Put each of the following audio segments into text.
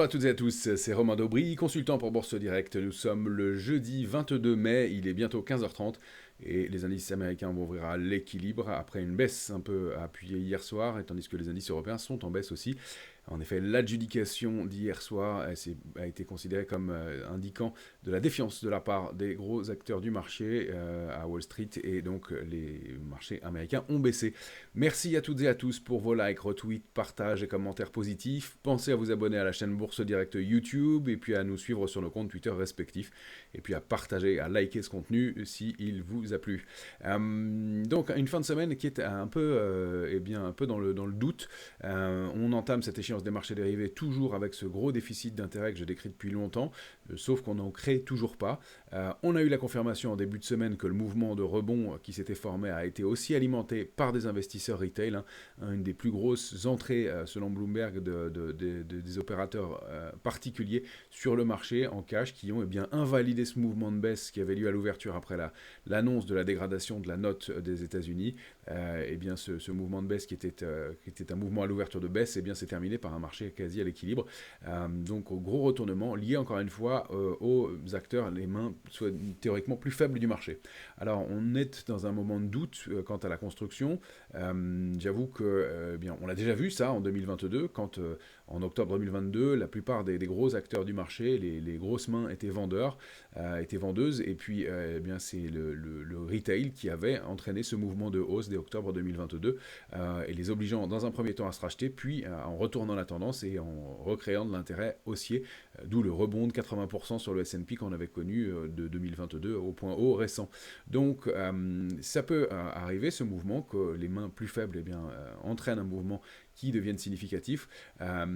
Bonjour à toutes et à tous, c'est Romain Daubry, consultant pour Bourse Direct. Nous sommes le jeudi 22 mai, il est bientôt 15h30 et les indices américains vont ouvrir à l'équilibre après une baisse un peu appuyée hier soir, et tandis que les indices européens sont en baisse aussi. En effet, l'adjudication d'hier soir a été considérée comme indiquant de la défiance de la part des gros acteurs du marché à Wall Street, et donc les marchés américains ont baissé. Merci à toutes et à tous pour vos likes, retweets, partages et commentaires positifs. Pensez à vous abonner à la chaîne Bourse Direct YouTube et puis à nous suivre sur nos comptes Twitter respectifs et puis à partager, à liker ce contenu si il vous a plu. Donc une fin de semaine qui est un peu, un peu dans le doute. On entame cette échéance des marchés dérivés toujours avec ce gros déficit d'intérêt que je décris depuis longtemps, sauf qu'on n'en crée toujours pas. On a eu la confirmation en début de semaine que le mouvement de rebond qui s'était formé a été aussi alimenté par des investisseurs retail, une des plus grosses entrées selon Bloomberg des opérateurs particuliers sur le marché en cash qui ont invalidé ce mouvement de baisse qui avait lieu à l'ouverture après l'annonce de la dégradation de la note des États-Unis. Ce mouvement de baisse qui était un mouvement à l'ouverture de baisse s'est terminé par un marché quasi à l'équilibre. Donc au gros retournement lié encore une fois aux acteurs, les mains théoriquement plus faibles du marché. Alors on est dans un moment de doute quant à la construction. J'avoue que on l'a déjà vu ça en 2022 quand en octobre 2022 la plupart des gros acteurs du marché, les grosses mains étaient vendeuses, et puis c'est le retail qui avait entraîné ce mouvement de hausse dès octobre 2022 et les obligeant dans un premier temps à se racheter, puis en retournant la tendance et en recréant de l'intérêt haussier, d'où le rebond de 80% sur le S&P qu'on avait connu de 2022 au point haut récent. Donc ça peut arriver ce mouvement que les mains plus faibles entraînent un mouvement qui devienne significatif.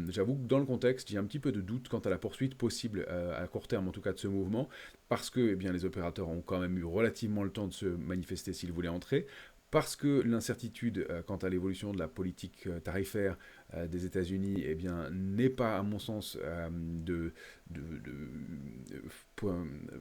J'avoue que dans le contexte, j'ai un petit peu de doute quant à la poursuite possible à court terme en tout cas de ce mouvement, parce que les opérateurs ont quand même eu relativement le temps de se manifester s'ils voulaient entrer, parce que l'incertitude quant à l'évolution de la politique tarifaire des États-Unis n'est pas, à mon sens,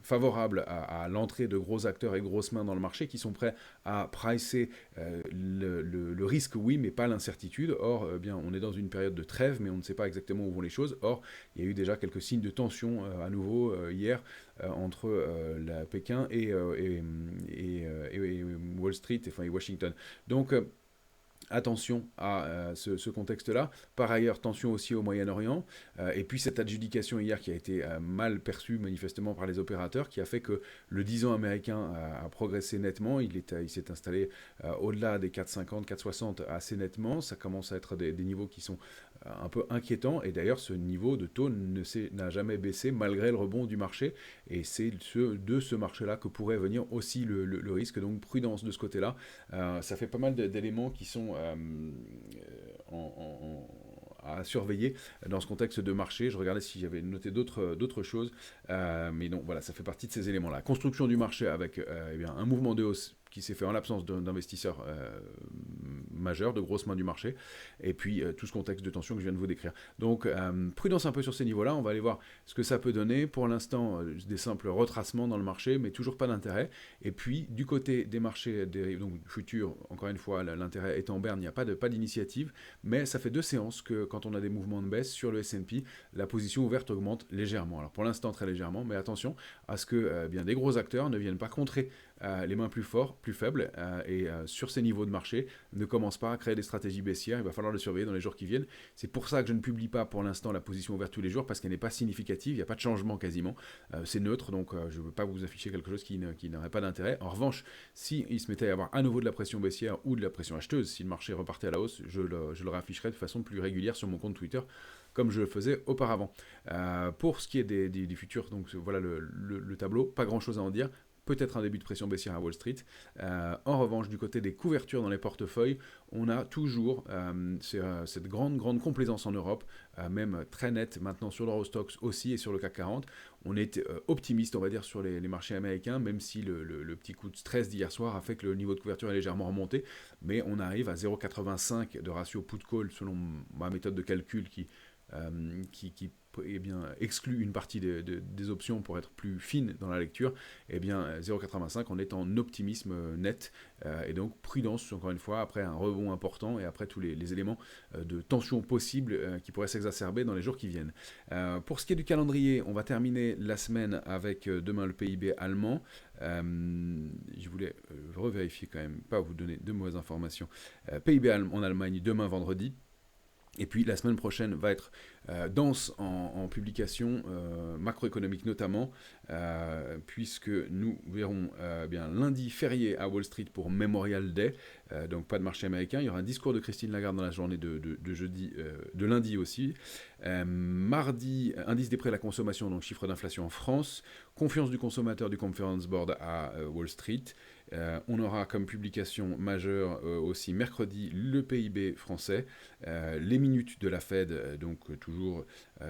favorable à l'entrée de gros acteurs et grosses mains dans le marché qui sont prêts à pricer le risque, oui, mais pas l'incertitude. Or, on est dans une période de trêve, mais on ne sait pas exactement où vont les choses. Or, il y a eu déjà quelques signes de tension à nouveau hier entre la Pékin et Wall Street, et Washington. Donc, attention à ce contexte-là. Par ailleurs, tension aussi au Moyen-Orient. Et puis cette adjudication hier qui a été mal perçue manifestement par les opérateurs, qui a fait que le 10 ans américain a progressé nettement. Il s'est installé au-delà des 4,50, 4,60 assez nettement. Ça commence à être des niveaux qui sont un peu inquiétants. Et d'ailleurs, ce niveau de taux n'a jamais baissé malgré le rebond du marché. Et c'est de ce marché-là que pourrait venir aussi le risque. Donc prudence de ce côté-là. Ça fait pas mal d'éléments qui sont à surveiller dans ce contexte de marché. Je regardais si j'avais noté d'autres choses, mais non, voilà, ça fait partie de ces éléments-là. Construction du marché avec un mouvement de hausse qui s'est fait en l'absence d'investisseurs majeurs, de grosses mains du marché, et puis tout ce contexte de tension que je viens de vous décrire. Donc prudence un peu sur ces niveaux-là, on va aller voir ce que ça peut donner. Pour l'instant, des simples retracements dans le marché, mais toujours pas d'intérêt. Et puis du côté des marchés donc futurs, encore une fois, l'intérêt est en berne, il n'y a pas d'initiative, mais ça fait 2 séances que quand on a des mouvements de baisse sur le S&P, la position ouverte augmente légèrement. Alors pour l'instant très légèrement, mais attention à ce que des gros acteurs ne viennent pas contrer les mains plus forts, plus faibles, et sur ces niveaux de marché, ne commence pas à créer des stratégies baissières. Il va falloir le surveiller dans les jours qui viennent. C'est pour ça que je ne publie pas pour l'instant la position ouverte tous les jours, parce qu'elle n'est pas significative, il n'y a pas de changement quasiment. C'est neutre, donc je ne veux pas vous afficher quelque chose qui n'aurait pas d'intérêt. En revanche, s'il se mettait à y avoir à nouveau de la pression baissière ou de la pression acheteuse, si le marché repartait à la hausse, je le réafficherai de façon plus régulière sur mon compte Twitter, comme je le faisais auparavant. Pour ce qui est des futurs, donc voilà le tableau, pas grand chose à en dire. Peut-être un début de pression baissière à Wall Street. En revanche, du côté des couvertures dans les portefeuilles, on a toujours cette grande complaisance en Europe, même très nette maintenant sur l'Eurostoxx aussi et sur le CAC 40. On est optimiste, on va dire, sur les marchés américains, même si le petit coup de stress d'hier soir a fait que le niveau de couverture est légèrement remonté, mais on arrive à 0,85 de ratio put-call selon ma méthode de calcul qui eh bien, exclut une partie des options pour être plus fine dans la lecture, eh bien 0,85 on est en optimisme net, et donc prudence encore une fois après un rebond important et après tous les éléments de tension possible qui pourraient s'exacerber dans les jours qui viennent. Pour ce qui est du calendrier, on va terminer la semaine avec demain le PIB allemand. Je voulais revérifier quand même, pas vous donner de mauvaises informations. PIB en Allemagne demain vendredi. Et puis la semaine prochaine va être dense en publications macroéconomiques notamment, puisque nous verrons bien lundi férié à Wall Street pour Memorial Day, donc pas de marché américain. Il y aura un discours de Christine Lagarde dans la journée de jeudi, de lundi aussi. Mardi, indice des prix à la consommation, donc chiffre d'inflation en France. Confiance du consommateur du Conference Board à Wall Street. On aura comme publication majeure aussi mercredi le PIB français, les minutes de la Fed, donc toujours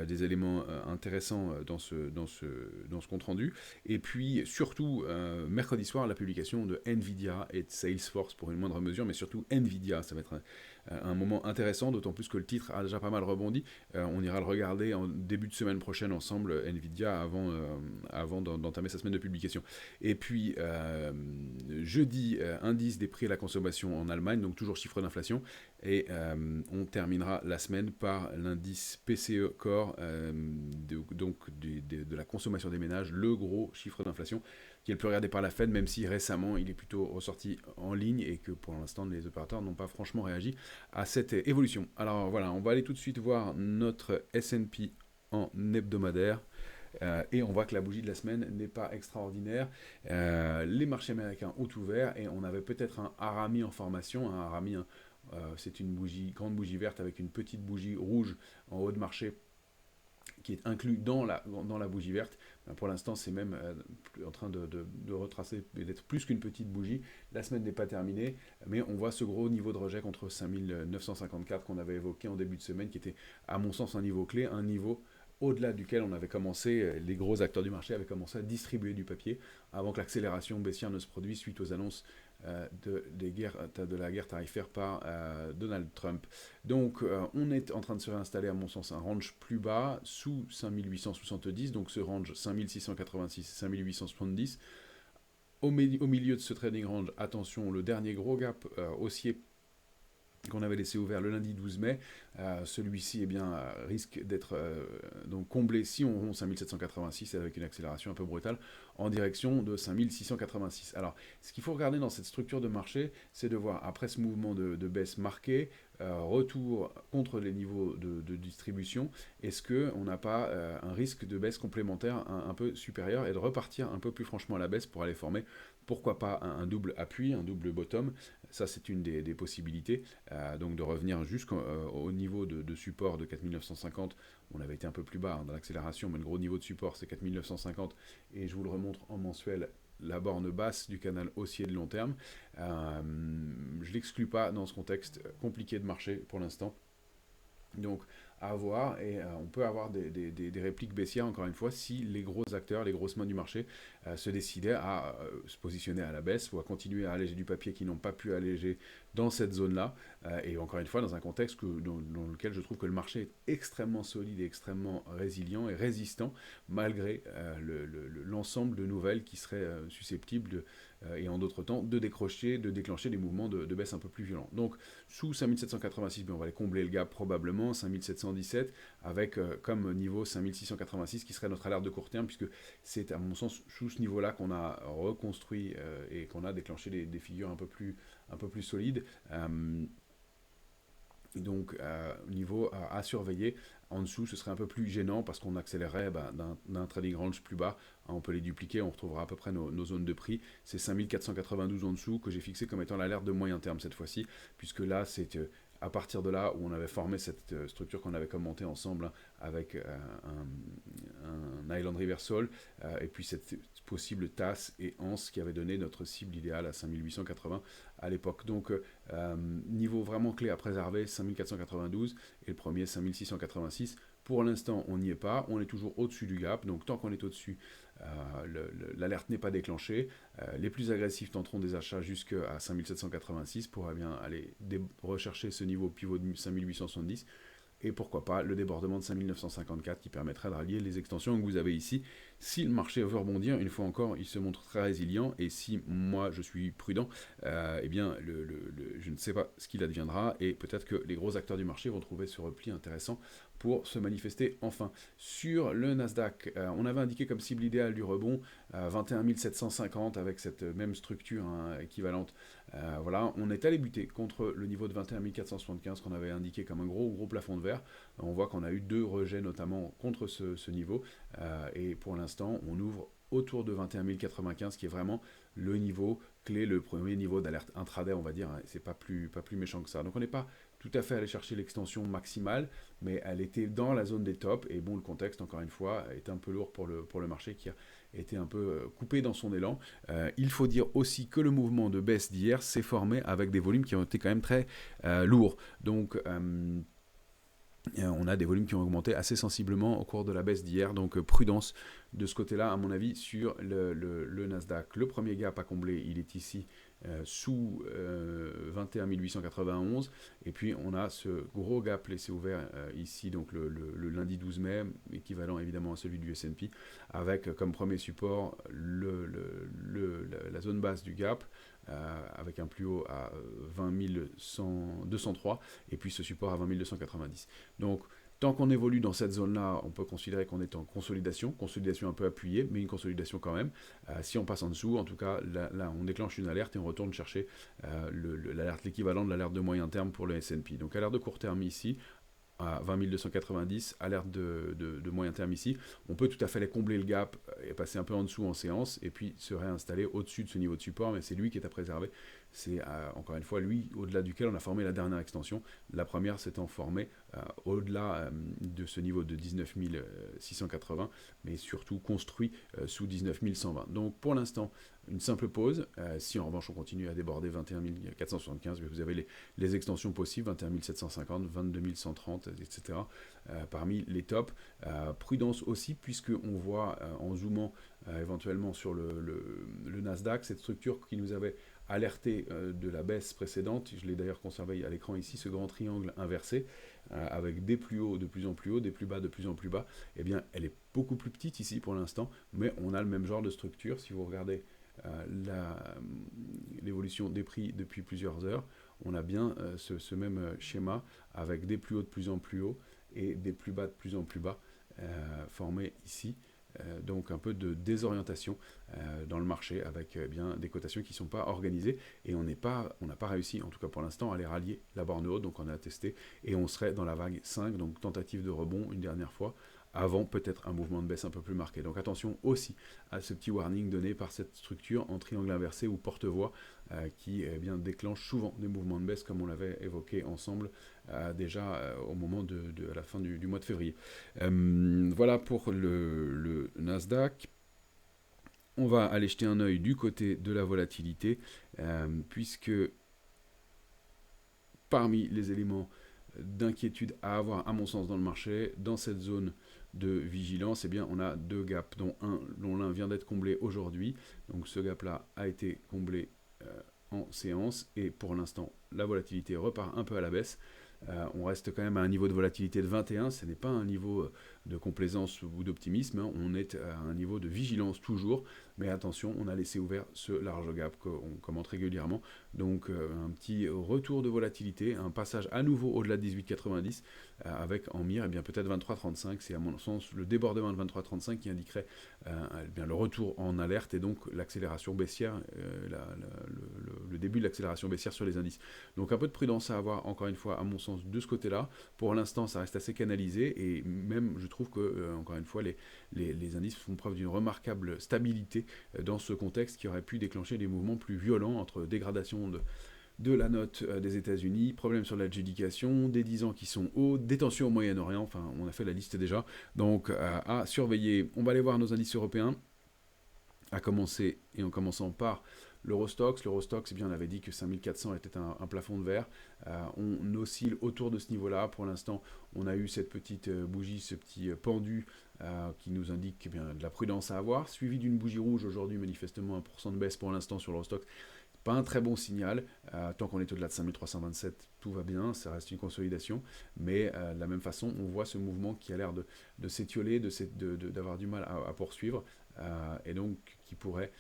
des éléments intéressants dans ce compte-rendu. Et puis surtout, mercredi soir, la publication de Nvidia et de Salesforce pour une moindre mesure, mais surtout Nvidia, ça va être un moment intéressant, d'autant plus que le titre a déjà pas mal rebondi. On ira le regarder en début de semaine prochaine ensemble, Nvidia, avant d'entamer sa semaine de publication. Et puis, jeudi, indice des prix à la consommation en Allemagne, donc toujours chiffre d'inflation. Et on terminera la semaine par l'indice PCE Core, de la consommation des ménages, le gros chiffre d'inflation qui est le plus regardé par la Fed, même si récemment il est plutôt ressorti en ligne et que pour l'instant les opérateurs n'ont pas franchement réagi à cette évolution. Alors voilà, on va aller tout de suite voir notre S&P en hebdomadaire. Et on voit que la bougie de la semaine n'est pas extraordinaire. Les marchés américains ont ouvert et on avait peut-être un harami en formation. Un harami, c'est une grande bougie verte avec une petite bougie rouge en haut de marché qui est inclus dans la bougie verte. Pour l'instant, c'est même en train de retracer et d'être plus qu'une petite bougie. La semaine n'est pas terminée, mais on voit ce gros niveau de rejet contre 5954 qu'on avait évoqué en début de semaine, qui était à mon sens un niveau clé, un niveau au-delà duquel on avait commencé, les gros acteurs du marché avaient commencé à distribuer du papier avant que l'accélération baissière ne se produise suite aux annonces de la guerre tarifaire par Donald Trump. Donc on est en train de se réinstaller à mon sens un range plus bas sous 5870, donc ce range 5686-5870. Au milieu de ce trading range, attention, le dernier gros gap haussier qu'on avait laissé ouvert le lundi 12 mai, celui-ci risque d'être donc comblé si on rompt 5786 avec une accélération un peu brutale en direction de 5686. Alors, ce qu'il faut regarder dans cette structure de marché, c'est de voir, après ce mouvement de baisse marqué, retour contre les niveaux de distribution, est-ce qu'on n'a pas un risque de baisse complémentaire un peu supérieur et de repartir un peu plus franchement à la baisse pour aller former, pourquoi pas un double appui, un double bottom. Ça, c'est une des possibilités, donc de revenir jusqu'au niveau de support de 4950. On avait été un peu plus bas dans l'accélération, mais le gros niveau de support, c'est 4950, et je vous le remontre en mensuel, la borne basse du canal haussier de long terme. Je ne l'exclus pas dans ce contexte compliqué de marché pour l'instant. Donc à voir, et on peut avoir des répliques baissières encore une fois si les gros acteurs, les grosses mains du marché se décidaient à se positionner à la baisse ou à continuer à alléger du papier qu'ils n'ont pas pu alléger dans cette zone-là, et encore une fois dans un contexte dans lequel je trouve que le marché est extrêmement solide et extrêmement résilient et résistant malgré l'ensemble de nouvelles qui seraient susceptibles et en d'autres temps de déclencher des mouvements de baisse un peu plus violents. Donc sous 5786, on va aller combler le gap probablement, 5717, avec comme niveau 5686 qui serait notre alerte de court terme, puisque c'est à mon sens sous ce niveau-là qu'on a reconstruit et qu'on a déclenché des figures un peu plus solides. Donc niveau à surveiller. En dessous, ce serait un peu plus gênant parce qu'on accélérerait d'un trading range plus bas. On peut les dupliquer, on retrouvera à peu près nos zones de prix. C'est 5492 en dessous que j'ai fixé comme étant l'alerte de moyen terme cette fois-ci, puisque là, c'est à partir de là où on avait formé cette structure qu'on avait commenté ensemble avec un Island Reversal et puis cette possible tasse et anse qui avait donné notre cible idéale à 5880 à l'époque. Donc niveau vraiment clé à préserver, 5492 et le premier 5686. Pour l'instant, on n'y est pas, on est toujours au-dessus du gap, donc tant qu'on est au-dessus, l'alerte n'est pas déclenchée. Les plus agressifs tenteront des achats jusqu'à 5786 pour bien aller rechercher ce niveau pivot de 5870. et pourquoi pas le débordement de 5954 qui permettrait de rallier les extensions que vous avez ici. Si le marché veut rebondir, une fois encore, il se montre très résilient, et si moi je suis prudent, eh bien je ne sais pas ce qu'il adviendra, et peut-être que les gros acteurs du marché vont trouver ce repli intéressant pour se manifester enfin. Sur le Nasdaq, on avait indiqué comme cible idéale du rebond 21 750 avec cette même structure équivalente. Voilà, on est allé buter contre le niveau de 21 475 qu'on avait indiqué comme un gros plafond de verre. On voit qu'on a eu 2 rejets notamment contre ce niveau, et pour l'instant on ouvre autour de 21 095, qui est vraiment le niveau clé, le premier niveau d'alerte intraday, on va dire. C'est pas plus méchant que ça. Donc on n'est pas tout à fait allé chercher l'extension maximale, mais elle était dans la zone des tops. Et bon, le contexte, encore une fois, est un peu lourd pour le marché qui a été un peu coupé dans son élan. Il faut dire aussi que le mouvement de baisse d'hier s'est formé avec des volumes qui ont été quand même très lourds. Donc on a des volumes qui ont augmenté assez sensiblement au cours de la baisse d'hier, donc prudence de ce côté-là, à mon avis, sur le Nasdaq. Le premier gap à combler, il est ici sous 21 891, et puis on a ce gros gap laissé ouvert ici, donc le lundi 12 mai, équivalent évidemment à celui du S&P, avec comme premier support la zone basse du gap, avec un plus haut à 20 203, et puis ce support à 20 290. Donc, tant qu'on évolue dans cette zone-là, on peut considérer qu'on est en consolidation un peu appuyée, mais une consolidation quand même. Si on passe en dessous, en tout cas, là on déclenche une alerte et on retourne chercher l'équivalent de l'alerte de moyen terme pour le S&P. Donc, alerte de court terme ici, à 20 290, alerte de moyen terme ici. On peut tout à fait aller combler le gap et passer un peu en dessous en séance, et puis se réinstaller au-dessus de ce niveau de support, mais c'est lui qui est à préserver. C'est encore une fois lui au-delà duquel on a formé la dernière extension. La première s'étant formée au-delà de ce niveau de 19 680, mais surtout construit sous 19 120. Donc pour l'instant, une simple pause. Si en revanche on continue à déborder 21 475, vous avez les extensions possibles, 21 750, 22 130, etc. Parmi les tops. Prudence aussi, puisqu'on voit en zoomant éventuellement sur le Nasdaq, cette structure qui nous avait alerté de la baisse précédente. Je l'ai d'ailleurs conservé à l'écran ici, ce grand triangle inversé, avec des plus hauts de plus en plus hauts, des plus bas de plus en plus bas. Eh bien, elle est beaucoup plus petite ici pour l'instant, mais on a le même genre de structure. Si vous regardez l'évolution des prix depuis plusieurs heures, on a bien ce même schéma, avec des plus hauts de plus en plus hauts et des plus bas de plus en plus bas formés ici. Donc un peu de désorientation dans le marché, avec bien des cotations qui ne sont pas organisées, et on n'a pas réussi, en tout cas pour l'instant, à les rallier la borne haute. Donc on a testé et on serait dans la vague 5, donc tentative de rebond une dernière fois, avant peut-être un mouvement de baisse un peu plus marqué. Donc attention aussi à ce petit warning donné par cette structure en triangle inversé ou porte-voix qui bien déclenche souvent des mouvements de baisse, comme on l'avait évoqué ensemble déjà au moment à la fin du mois de février. Voilà pour le Nasdaq. On va aller jeter un œil du côté de la volatilité, puisque parmi les éléments d'inquiétude à avoir, à mon sens, dans le marché, dans cette zone de vigilance, eh bien, on a 2 gaps, dont l'un vient d'être comblé aujourd'hui. Donc ce gap-là a été comblé en séance, et pour l'instant, la volatilité repart un peu à la baisse. On reste quand même à un niveau de volatilité de 21, ce n'est pas un niveau de complaisance ou d'optimisme, hein. On est à un niveau de vigilance toujours, mais attention, on a laissé ouvert ce large gap qu'on commente régulièrement. Donc un petit retour de volatilité, un passage à nouveau au-delà de 18,90, avec en mire bien peut-être 23,35. C'est à mon sens le débordement de 23,35 qui indiquerait bien le retour en alerte, et donc l'accélération baissière, le début de l'accélération baissière sur les indices. Donc un peu de prudence à avoir, encore une fois, à mon sens, de ce côté-là. Pour l'instant, ça reste assez canalisé, et même je trouve que, encore une fois, les indices font preuve d'une remarquable stabilité dans ce contexte qui aurait pu déclencher des mouvements plus violents, entre dégradation de la note des États-Unis, problèmes sur l'adjudication, des 10 ans qui sont hauts, des tensions au Moyen-Orient. Enfin, on a fait la liste déjà. Donc à surveiller. On va aller voir nos indices européens, en commençant par l'Eurostoxx. L'Eurostoxx, eh bien, on avait dit que 5400 était un plafond de verre. On oscille autour de ce niveau-là. Pour l'instant, on a eu cette petite bougie, ce petit pendu qui nous indique de la prudence à avoir, suivi d'une bougie rouge aujourd'hui, manifestement 1% de baisse pour l'instant sur l'Eurostoxx. pas un très bon signal. Tant qu'on est au-delà de 5327, tout va bien, ça reste une consolidation. Mais de la même façon, on voit ce mouvement qui a l'air de s'étioler, d'avoir du mal à poursuivre. Et donc qui pourrait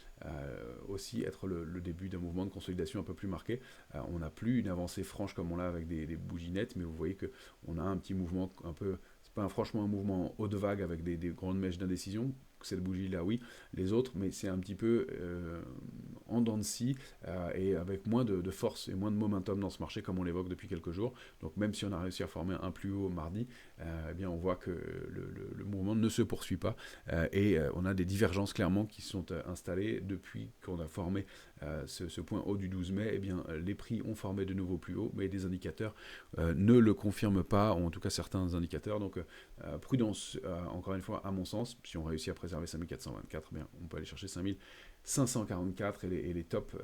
aussi être le début d'un mouvement de consolidation un peu plus marqué. On n'a plus une avancée franche comme on l'a avec des bougies nettes, mais vous voyez qu'on a un petit mouvement un peu, c'est pas franchement un mouvement haut de vague avec des grandes mèches d'indécision, cette bougie-là, oui, les autres, mais c'est un petit peu en dents de scie et avec moins de force et moins de momentum dans ce marché, comme on l'évoque depuis quelques jours. Donc même si on a réussi à former un plus haut mardi, eh bien on voit que le mouvement ne se poursuit pas et on a des divergences clairement qui sont installées depuis qu'on a formé ce point haut du 12 mai. Eh bien les prix ont formé de nouveau plus haut, mais des indicateurs ne le confirment pas, ou en tout cas certains indicateurs. Donc prudence, encore une fois, à mon sens, si on réussit à préserver 5424, bien, on peut aller chercher 5544 et les tops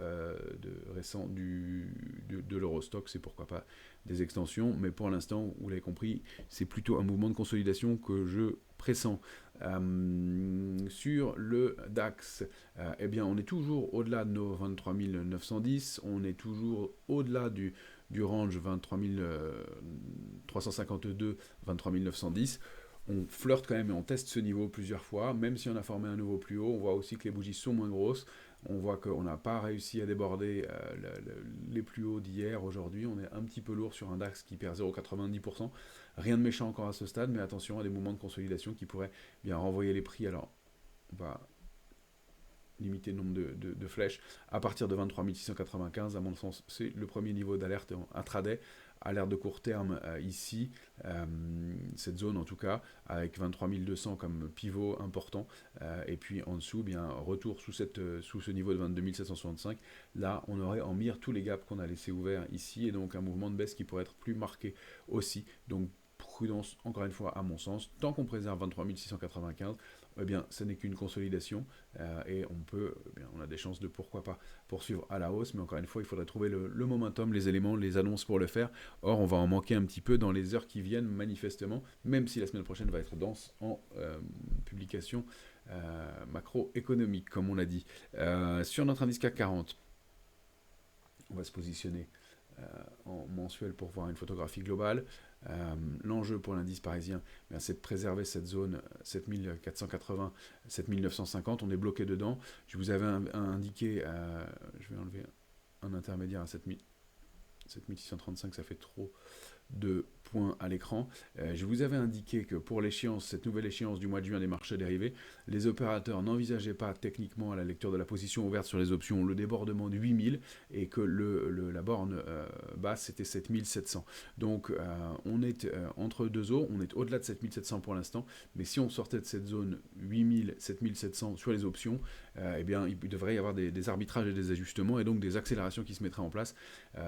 récents de l'Eurostock, c'est pourquoi pas des extensions, mais pour l'instant, vous l'avez compris, c'est plutôt un mouvement de consolidation que je pressens. Sur le DAX, eh bien, on est toujours au-delà de nos 23 910, on est toujours au-delà du range 23 352, 23 910. On flirte quand même et on teste ce niveau plusieurs fois, même si on a formé un nouveau plus haut, on voit aussi que les bougies sont moins grosses, on voit qu'on n'a pas réussi à déborder les plus hauts d'hier. Aujourd'hui, on est un petit peu lourd sur un DAX qui perd 0,90%, rien de méchant encore à ce stade, mais attention à des mouvements de consolidation qui pourraient bien renvoyer les prix. Alors, on va limiter le nombre de flèches à partir de 23 695, à mon sens, c'est le premier niveau d'alerte intraday, alerte de court terme ici, cette zone en tout cas, avec 23 200 comme pivot important, et puis en dessous, bien retour sous ce niveau de 22 765, là on aurait en mire tous les gaps qu'on a laissés ouverts ici, et donc un mouvement de baisse qui pourrait être plus marqué aussi, donc prudence encore une fois à mon sens, tant qu'on préserve 23 695, eh bien, ce n'est qu'une consolidation et on a des chances de pourquoi pas poursuivre à la hausse, mais encore une fois, il faudrait trouver le momentum, les éléments, les annonces pour le faire. Or, on va en manquer un petit peu dans les heures qui viennent, manifestement, même si la semaine prochaine va être dense en publication macroéconomique, comme on l'a dit. Sur notre indice CAC 40, on va se positionner en mensuel pour voir une photographie globale. L'enjeu pour l'indice parisien, c'est de préserver cette zone 7480, 7950. On est bloqué dedans. Je vous avais indiqué, je vais enlever un intermédiaire à 7635, ça fait trop de points à l'écran. Je vous avais indiqué que pour l'échéance, cette nouvelle échéance du mois de juin des marchés dérivés, les opérateurs n'envisageaient pas techniquement à la lecture de la position ouverte sur les options le débordement de 8000 et que la borne basse c'était 7700. Donc on est entre deux eaux, on est au-delà de 7700 pour l'instant, mais si on sortait de cette zone 8000, 7700 sur les options, eh bien il devrait y avoir des arbitrages et des ajustements et donc des accélérations qui se mettraient en place.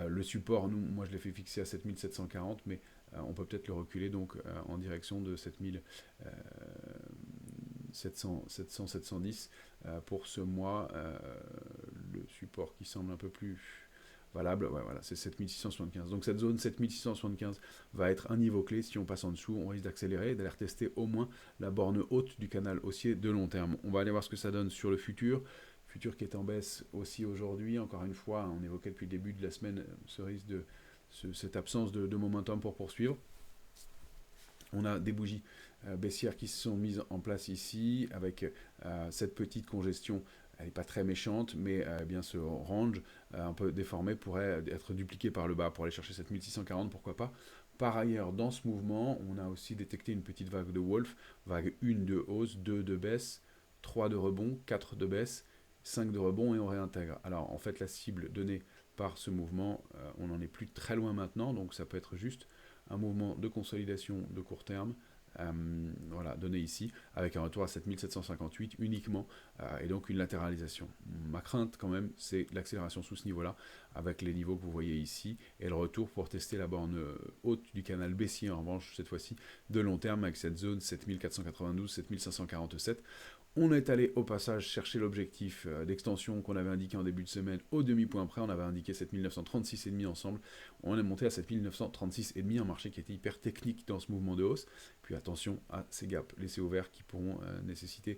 Le support, moi je l'ai fait fixer à 7740, mais on peut peut-être le reculer donc en direction de 710 pour ce mois. Le support qui semble un peu plus valable, ouais, voilà, c'est 7675. Donc cette zone 7675 va être un niveau clé. Si on passe en dessous, on risque d'accélérer et d'aller tester au moins la borne haute du canal haussier de long terme. On va aller voir ce que ça donne sur le futur qui est en baisse aussi aujourd'hui. Encore une fois, on évoquait depuis le début de la semaine ce risque cette absence de momentum pour poursuivre. On a des bougies baissières qui se sont mises en place ici avec cette petite congestion. Elle n'est pas très méchante, mais bien ce range un peu déformé pourrait être dupliqué par le bas pour aller chercher 7640, pourquoi pas. Par ailleurs, dans ce mouvement, on a aussi détecté une petite vague de Wolf, vague 1 de hausse, 2 de baisse, 3 de rebond, 4 de baisse, 5 de rebond et on réintègre. Alors en fait la cible donnée par ce mouvement, on n'en est plus très loin maintenant, donc ça peut être juste un mouvement de consolidation de court terme, voilà, donné ici, avec un retour à 7758 uniquement, et donc une latéralisation. Ma crainte quand même, c'est l'accélération sous ce niveau-là, avec les niveaux que vous voyez ici, et le retour pour tester la borne haute du canal baissier, en revanche, cette fois-ci, de long terme, avec cette zone 7492, 7547. On est allé au passage chercher l'objectif d'extension qu'on avait indiqué en début de semaine au demi-point près. On avait indiqué 7936,5 ensemble. On est monté à 7936,5, un marché qui était hyper technique dans ce mouvement de hausse. Puis attention à ces gaps laissés ouverts qui pourront nécessiter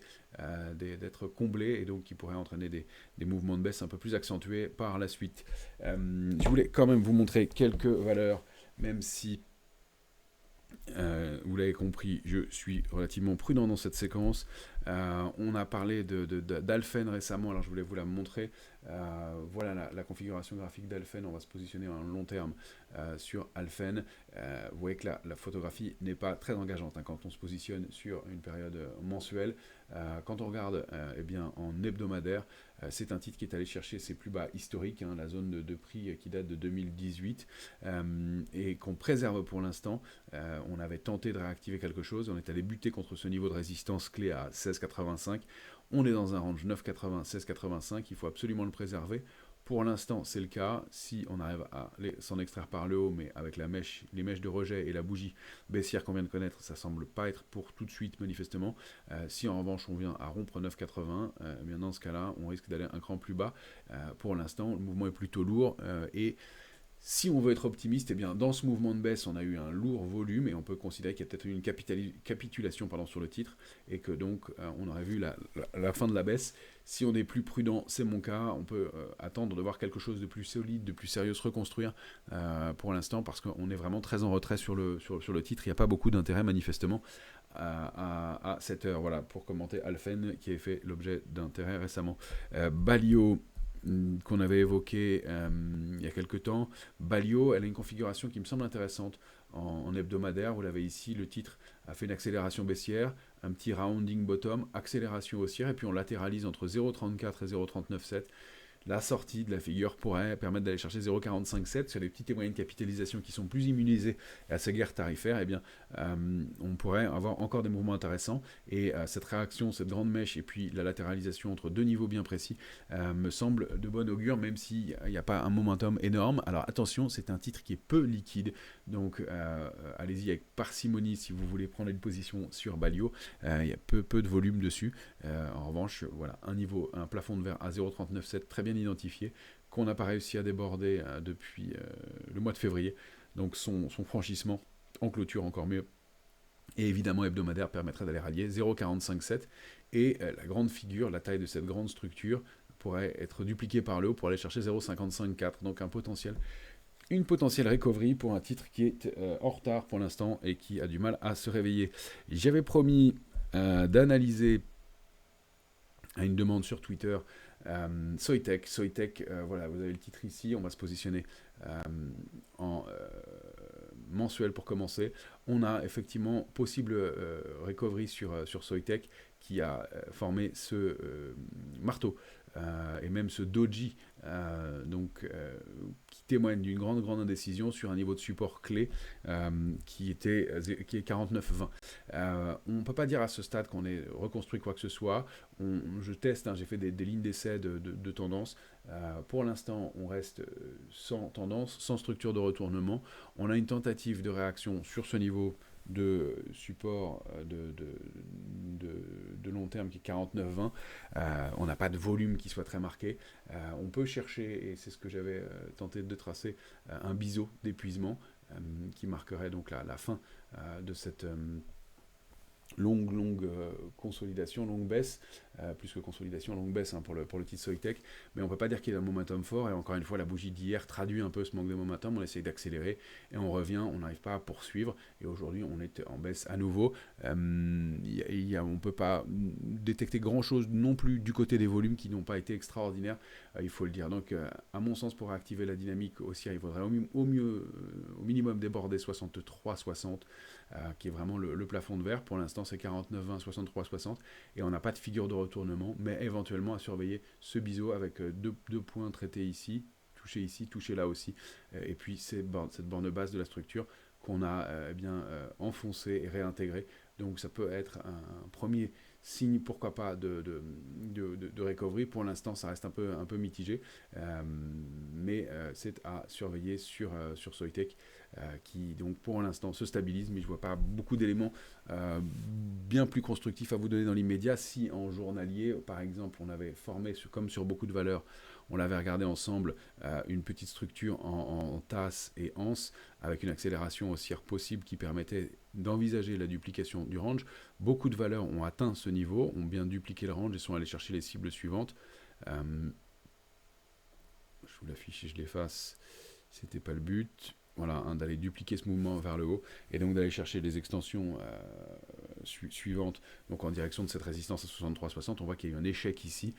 d'être comblés et donc qui pourraient entraîner des mouvements de baisse un peu plus accentués par la suite. Je voulais quand même vous montrer quelques valeurs, même si vous l'avez compris, je suis relativement prudent dans cette séquence. On a parlé d'Alphen récemment, alors je voulais vous la montrer. Voilà la configuration graphique d'Alphen. On va se positionner en long terme sur Alphen. Vous voyez que la photographie n'est pas très engageante quand on se positionne sur une période mensuelle. Quand on regarde eh bien, en hebdomadaire, c'est un titre qui est allé chercher ses plus bas historiques, la zone de prix qui date de 2018 et qu'on préserve pour l'instant. On avait tenté de réactiver quelque chose, on est allé buter contre ce niveau de résistance clé à 16,85. On est dans un range 9,80, 16,85, il faut absolument le préserver. Pour l'instant, c'est le cas. Si on arrive à s'en extraire par le haut, mais avec les mèches de rejet et la bougie baissière qu'on vient de connaître, ça semble pas être pour tout de suite, manifestement. Si en revanche, on vient à rompre 9,80, bien dans ce cas-là, on risque d'aller un cran plus bas. Pour l'instant, le mouvement est plutôt lourd et si on veut être optimiste, eh bien, dans ce mouvement de baisse, on a eu un lourd volume et on peut considérer qu'il y a peut-être eu une capitulation sur le titre et que donc on aurait vu la fin de la baisse. Si on est plus prudent, c'est mon cas, on peut attendre de voir quelque chose de plus solide, de plus sérieux se reconstruire pour l'instant parce qu'on est vraiment très en retrait sur le titre. Il n'y a pas beaucoup d'intérêt manifestement à cette heure. Voilà, pour commenter Alphen qui a fait l'objet d'intérêt récemment. Balio, qu'on avait évoqué il y a quelques temps. Balio, elle a une configuration qui me semble intéressante en hebdomadaire. Vous l'avez ici, le titre a fait une accélération baissière, un petit rounding bottom, accélération haussière, et puis on latéralise entre 0,34 et 0,397. La sortie de la figure pourrait permettre d'aller chercher 0,457 sur les petites et moyennes capitalisations qui sont plus immunisées à ces guerres tarifaires. Eh bien, on pourrait avoir encore des mouvements intéressants et cette réaction, cette grande mèche et puis la latéralisation entre deux niveaux bien précis me semble de bon augure, même s'il n'y a pas un momentum énorme. Alors attention, c'est un titre qui est peu liquide, donc allez-y avec parcimonie si vous voulez prendre une position sur Balio. Il y a peu de volume dessus. En revanche, voilà, un plafond de verre à 0,397 très bien identifié, qu'on n'a pas réussi à déborder depuis le mois de février. Donc son franchissement en clôture encore mieux. Et évidemment, hebdomadaire permettrait d'aller rallier 0,457. Et la grande figure, la taille de cette grande structure, pourrait être dupliquée par le haut pour aller chercher 0,554. Donc une potentielle recovery pour un titre qui est en retard pour l'instant et qui a du mal à se réveiller. J'avais promis d'analyser à une demande sur Twitter Soitec, voilà, vous avez le titre ici, on va se positionner en mensuel pour commencer. On a effectivement possible recovery sur Soitec qui a formé ce marteau et même ce doji qui témoigne d'une grande indécision sur un niveau de support clé qui est 49,20. On ne peut pas dire à ce stade qu'on ait reconstruit quoi que ce soit. Je teste, j'ai fait des lignes d'essai de tendance. Pour l'instant, on reste sans tendance, sans structure de retournement. On a une tentative de réaction sur ce niveau de support de long terme qui est 49,20. On n'a pas de volume qui soit très marqué. On peut chercher, et c'est ce que j'avais tenté de tracer, un biseau d'épuisement qui marquerait donc la fin de cette longue consolidation, longue baisse, plus que consolidation, longue baisse pour le titre Soitec, mais on ne peut pas dire qu'il y a un momentum fort, et encore une fois, la bougie d'hier traduit un peu ce manque de momentum, on essaye d'accélérer, et on revient, on n'arrive pas à poursuivre, et aujourd'hui, on est en baisse à nouveau. On ne peut pas détecter grand-chose non plus du côté des volumes qui n'ont pas été extraordinaires, il faut le dire. Donc, à mon sens, pour activer la dynamique haussière, il faudrait au minimum déborder 63,60, qui est vraiment le plafond de verre. Pour l'instant, c'est 49,20, 63,60, et on n'a pas de figure de retournement, mais éventuellement à surveiller ce biseau avec deux points traités ici, touché là aussi, et puis cette borne basse de la structure qu'on a enfoncée et réintégrée. Donc ça peut être un premier signe, pourquoi pas, de recovery. Pour l'instant, ça reste un peu mitigé, mais c'est à surveiller sur Soitec, qui donc pour l'instant se stabilise, mais je ne vois pas beaucoup d'éléments bien plus constructifs à vous donner dans l'immédiat. Si en journalier, par exemple, on avait formé, comme sur beaucoup de valeurs, on l'avait regardé ensemble, une petite structure en tasse et anse, avec une accélération haussière possible qui permettait d'envisager la duplication du range. Beaucoup de valeurs ont atteint ce niveau, ont bien dupliqué le range et sont allés chercher les cibles suivantes. Je vous l'affiche et je l'efface, c'était pas le but. Voilà, d'aller dupliquer ce mouvement vers le haut et donc d'aller chercher les extensions suivantes, donc en direction de cette résistance à 63,60. On voit qu'il y a eu un échec ici,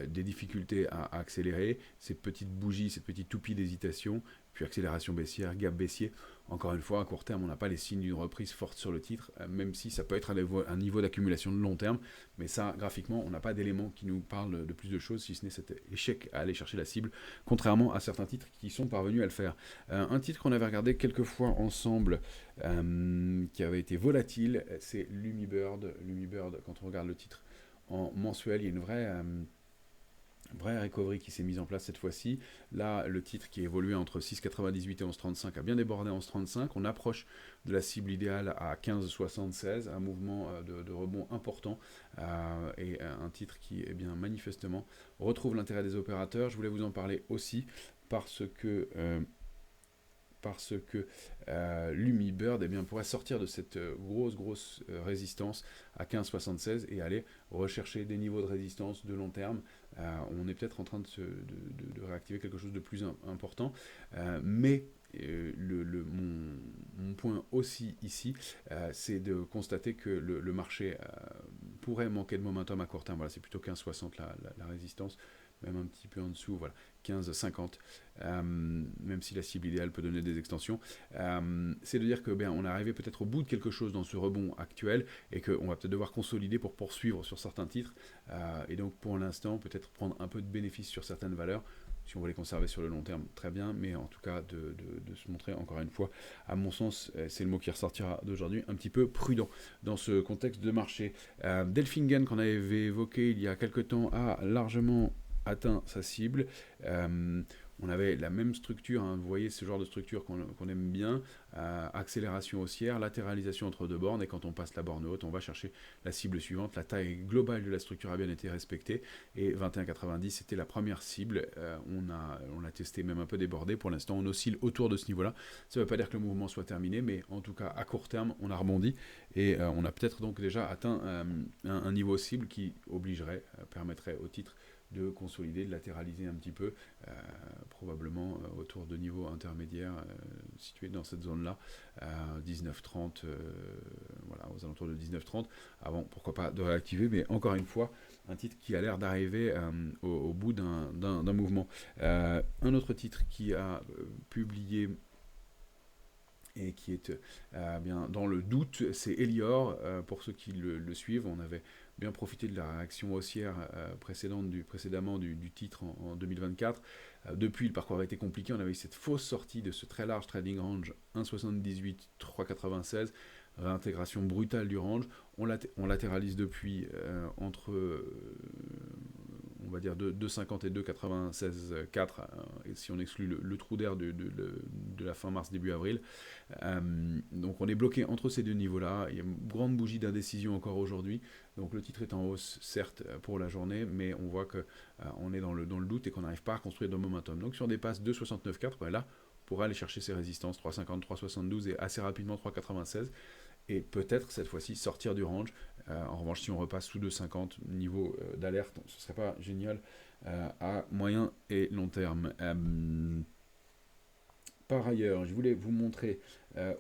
des difficultés à accélérer, ces petites bougies, cette petite toupie d'hésitation, puis accélération baissière, gap baissier. Encore une fois, à court terme, on n'a pas les signes d'une reprise forte sur le titre, même si ça peut être un niveau d'accumulation de long terme, mais ça, graphiquement, on n'a pas d'éléments qui nous parlent de plus de choses, si ce n'est cet échec à aller chercher la cible, contrairement à certains titres qui sont parvenus à le faire. Un titre qu'on avait regardé quelques fois ensemble, qui avait été volatile, c'est Lumibird. Lumibird, quand on regarde le titre en mensuel, il y a une vraie recovery qui s'est mise en place cette fois-ci. Là, le titre qui évoluait entre 6,98 et 11,35 a bien débordé 11,35. On approche de la cible idéale à 15,76, un mouvement de rebond important et un titre qui, eh bien, manifestement, retrouve l'intérêt des opérateurs. Je voulais vous en parler aussi parce que Lumibird, eh bien, pourrait sortir de cette grosse résistance à 15,76 et aller rechercher des niveaux de résistance de long terme. On est peut-être en train de réactiver quelque chose de plus important, mais mon point aussi ici, c'est de constater que le marché pourrait manquer de momentum à court terme. Voilà, c'est plutôt 15,60 la résistance, même un petit peu en dessous, voilà, 15,50, même si la cible idéale peut donner des extensions. C'est de dire que on est arrivé peut-être au bout de quelque chose dans ce rebond actuel et qu'on va peut-être devoir consolider pour poursuivre sur certains titres. Et donc pour l'instant, peut-être prendre un peu de bénéfice sur certaines valeurs. Si on veut les conserver sur le long terme, très bien, mais en tout cas de se montrer encore une fois, à mon sens, c'est le mot qui ressortira d'aujourd'hui, un petit peu prudent dans ce contexte de marché. Delfingen, qu'on avait évoqué il y a quelques temps, a largement atteint sa cible. On avait la même structure, hein, vous voyez ce genre de structure qu'on aime bien, accélération haussière, latéralisation entre deux bornes, et quand on passe la borne haute, on va chercher la cible suivante. La taille globale de la structure a bien été respectée, et 21,90 c'était la première cible. On a testé, même un peu débordé. Pour l'instant, on oscille autour de ce niveau-là. Ça ne veut pas dire que le mouvement soit terminé, mais en tout cas, à court terme, on a rebondi, et on a peut-être donc déjà atteint un niveau cible qui obligerait, permettrait au titre de consolider, de latéraliser un petit peu, probablement autour de niveaux intermédiaires situés dans cette zone-là, 19,30, voilà, aux alentours de 19,30, avant, pourquoi pas, de réactiver, mais encore une fois, un titre qui a l'air d'arriver au bout d'un mouvement. Un autre titre qui a publié et qui est bien dans le doute, c'est Elior. Pour ceux qui le suivent, on avait bien profité de la réaction haussière précédemment du titre en 2024. Depuis, le parcours a été compliqué. On avait eu cette fausse sortie de ce très large trading range 1,78, 3,96. Réintégration brutale du range. On latéralise depuis entre, on va dire, 2,50 et 2,96,4, et si on exclut le trou d'air de la fin mars, début avril. Donc on est bloqué entre ces deux niveaux-là. Il y a une grande bougie d'indécision encore aujourd'hui. Donc le titre est en hausse, certes, pour la journée, mais on voit qu'on est dans le doute et qu'on n'arrive pas à construire de momentum. Donc si on dépasse 2,69,4, là, on pourra aller chercher ses résistances 3,50, 3,72 et assez rapidement 3,96. Et peut-être cette fois-ci sortir du range. En revanche, si on repasse sous 2,50, niveau d'alerte, ce ne serait pas génial à moyen et long terme. Par ailleurs, je voulais vous montrer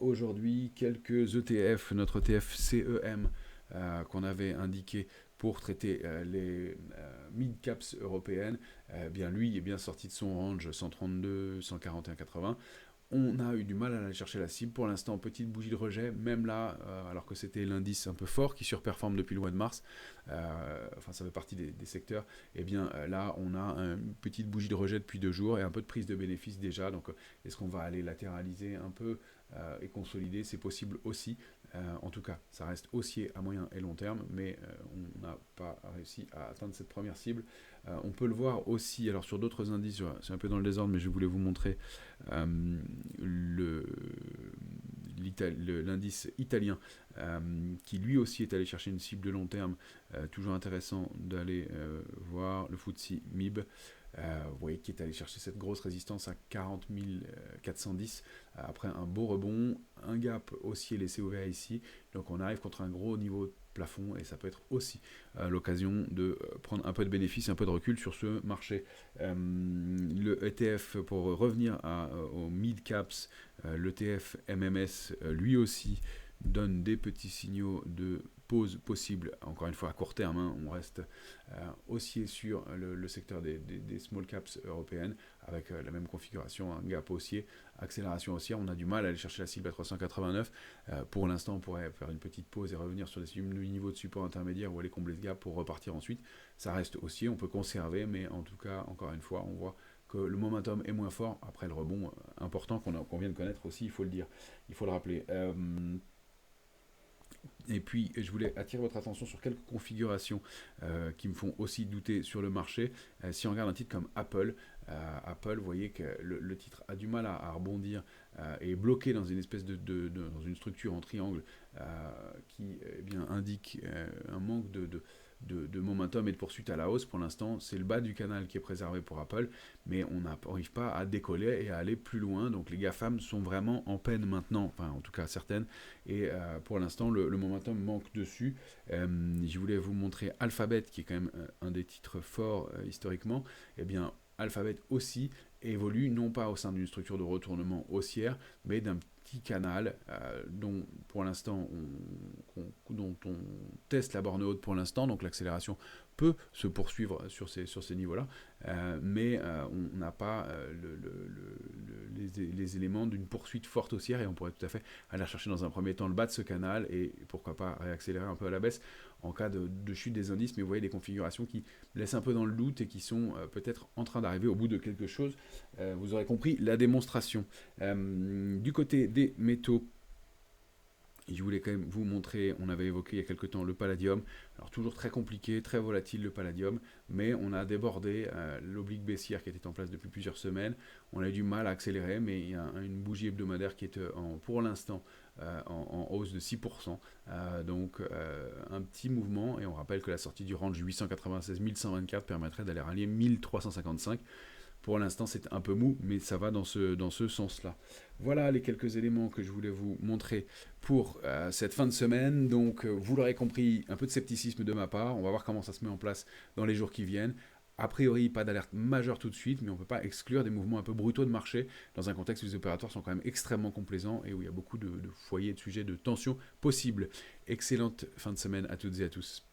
aujourd'hui quelques ETF, notre ETF CEM qu'on avait indiqué pour traiter les mid-caps européennes. Bien lui est bien sorti de son range 132, 141,80. On a eu du mal à aller chercher la cible. Pour l'instant, petite bougie de rejet, même là, alors que c'était l'indice un peu fort qui surperforme depuis le mois de mars, enfin ça fait partie des secteurs, et bien là on a une petite bougie de rejet depuis 2 jours et un peu de prise de bénéfice déjà. Donc est-ce qu'on va aller latéraliser un peu et consolider? C'est possible aussi. En tout cas, ça reste haussier à moyen et long terme, mais on n'a pas réussi à atteindre cette première cible. On peut le voir aussi, alors sur d'autres indices, c'est un peu dans le désordre, mais je voulais vous montrer l'indice italien, qui lui aussi est allé chercher une cible de long terme. Toujours intéressant d'aller voir le FTSE MIB. Vous voyez qu'il est allé chercher cette grosse résistance à 40 410 après un beau rebond, un gap haussier laissé ouvert ici, donc on arrive contre un gros niveau de plafond et ça peut être aussi l'occasion de prendre un peu de bénéfice, un peu de recul sur ce marché. Le ETF, pour revenir aux mid caps, l'ETF MMS lui aussi donne des petits signaux de pause possible, encore une fois à court terme, hein, on reste haussier sur le secteur des small caps européennes, avec la même configuration, un gap haussier, accélération haussière, on a du mal à aller chercher la cible à 389, pour l'instant on pourrait faire une petite pause et revenir sur des niveaux de support intermédiaire ou aller combler ce gap pour repartir ensuite, ça reste haussier, on peut conserver, mais en tout cas, encore une fois, on voit que le momentum est moins fort, après le rebond important qu'on vient de connaître aussi, il faut le dire, il faut le rappeler. Et puis, je voulais attirer votre attention sur quelques configurations qui me font aussi douter sur le marché. Si on regarde un titre comme Apple, Apple, vous voyez que le titre a du mal à rebondir et est bloqué dans une espèce dans une structure en triangle qui bien, indique un manque de momentum et de poursuite à la hausse. Pour l'instant, c'est le bas du canal qui est préservé pour Apple, mais on n'arrive pas à décoller et à aller plus loin. Donc les GAFAM sont vraiment en peine maintenant, enfin en tout cas certaines, et pour l'instant le momentum manque dessus. Je voulais vous montrer Alphabet, qui est quand même un des titres forts historiquement. Eh bien, Alphabet aussi évolue non pas au sein d'une structure de retournement haussière, mais d'un petit canal dont pour l'instant dont on teste la borne haute pour l'instant, donc l'accélération peut se poursuivre sur ces niveaux-là, mais on n'a pas les éléments d'une poursuite forte haussière et on pourrait tout à fait aller chercher dans un premier temps le bas de ce canal et pourquoi pas réaccélérer un peu à la baisse en cas de chute des indices, mais vous voyez des configurations qui laissent un peu dans le doute et qui sont peut-être en train d'arriver au bout de quelque chose. Vous aurez compris la démonstration. Du côté des métaux, je voulais quand même vous montrer, on avait évoqué il y a quelques temps le palladium, alors toujours très compliqué, très volatile le palladium, mais on a débordé l'oblique baissière qui était en place depuis plusieurs semaines, on a eu du mal à accélérer, mais il y a une bougie hebdomadaire qui est pour l'instant en hausse de 6%, donc un petit mouvement, et on rappelle que la sortie du range 896-1124 permettrait d'aller rallier 1355. Pour l'instant, c'est un peu mou, mais ça va dans ce sens-là. Voilà les quelques éléments que je voulais vous montrer pour cette fin de semaine. Donc, vous l'aurez compris, un peu de scepticisme de ma part. On va voir comment ça se met en place dans les jours qui viennent. A priori, pas d'alerte majeure tout de suite, mais on ne peut pas exclure des mouvements un peu brutaux de marché dans un contexte où les opérateurs sont quand même extrêmement complaisants et où il y a beaucoup de foyers, de sujets, de tensions possibles. Excellente fin de semaine à toutes et à tous.